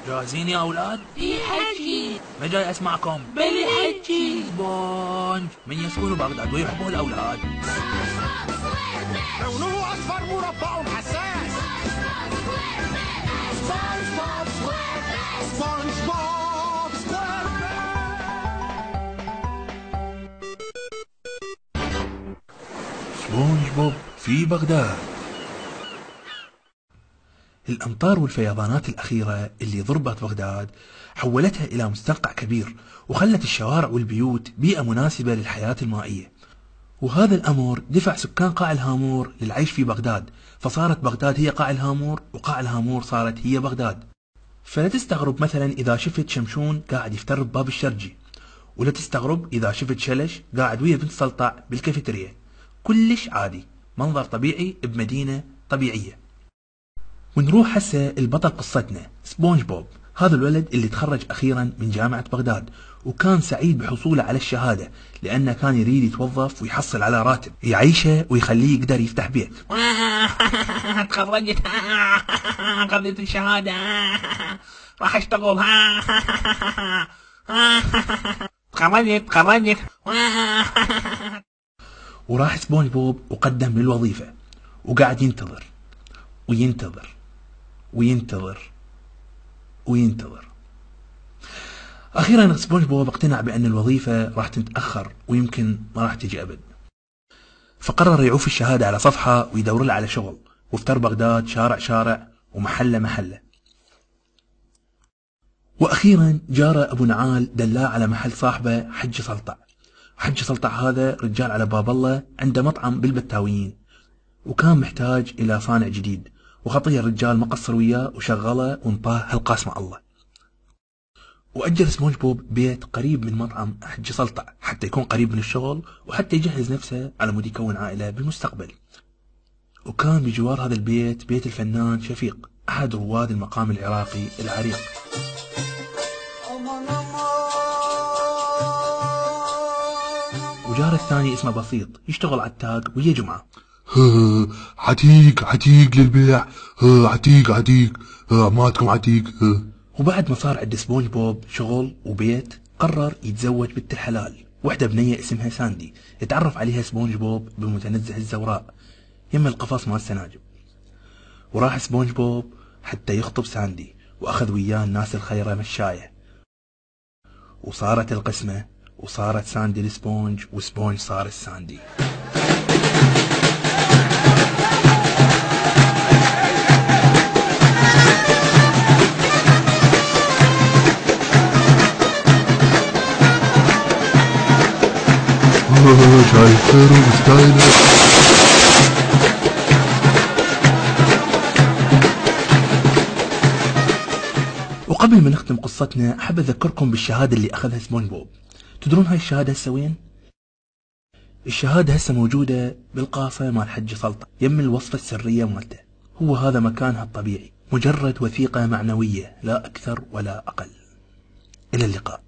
جاهزين يا أولاد؟ إي حجي. ما جاي أسمعكم؟ بلي حجي. سبونج من يسكن بغداد ويحبه الأولاد. لونه أصفر مربع حساس. سبونج بوب سبونج بوب في بغداد. الأمطار والفيضانات الأخيرة اللي ضربت بغداد حولتها إلى مستنقع كبير، وخلت الشوارع والبيوت بيئة مناسبة للحياة المائية، وهذا الأمر دفع سكان قاع الهامور للعيش في بغداد، فصارت بغداد هي قاع الهامور، وقاع الهامور صارت هي بغداد. فلا تستغرب مثلا إذا شفت شمشون قاعد يفتر بباب الشرجي، ولا تستغرب إذا شفت شلش قاعد ويا بنت سلطع بالكافيتريا. كلش عادي، منظر طبيعي بمدينة طبيعية. ونروح هسه البطل قصتنا سبونج بوب، هذا الولد اللي تخرج أخيرا من جامعة بغداد، وكان سعيد بحصوله على الشهادة لأنه كان يريد يتوظف ويحصل على راتب يعيشه ويخليه يقدر يفتح بيت. تخرجت، قضيت الشهادة، راح اشتغل. تخرجت. وراح سبونج بوب وقدم للوظيفة، وقاعد ينتظر وينتظر وينتظر وينتظر. أخيرا سبونج بوب اقتنع بأن الوظيفة راح تتأخر ويمكن ما راح تجي أبد، فقرر يعوف الشهادة على صفحة ويدور له على شغل، وافتر بغداد شارع شارع ومحلة محلة. وأخيرا جاره أبو نعال دلاه على محل صاحبه حج سلطع. حج سلطع هذا رجال على باب الله، عنده مطعم بالبتاويين، وكان محتاج إلى صانع جديد، وخطيه الرجال ما قصر وياه وشغله وانطاه هالقاسمة الله. وأجر سبونج بوب بيت قريب من مطعم حج سلطع حتى يكون قريب من الشغل، وحتى يجهز نفسه على مود يكون عائلة بالمستقبل. وكان بجوار هذا البيت بيت الفنان شفيق، أحد رواد المقام العراقي العريق. وجار الثاني اسمه بسيط، يشتغل عتاق ويا جمعة. عتيق للبيع، عتيق مالكم عتيق. وبعد ما صار عند سبونج بوب شغل وبيت، قرر يتزوج بنت الحلال، وحدة بنية اسمها ساندي، يتعرف عليها سبونج بوب بمتنزه الزوراء يم القفص مال السناجب. وراح سبونج بوب حتى يخطب ساندي، وأخذ وياه الناس الخيرة مشاية، وصارت القسمة، وصارت ساندي لسبونج، وسبونج صار الساندي. شايف خير ومستاهل. وقبل ما نختم قصتنا أحب أذكركم بالشهادة اللي أخذها سبونج بوب. تدرون هاي الشهادة هسه وين؟ الشهادة هسه موجودة بالقافة مال حج سلطع يم الوصفة السرية مالته. هو هذا مكانها الطبيعي، مجرد وثيقة معنوية لا أكثر ولا أقل. إلى اللقاء.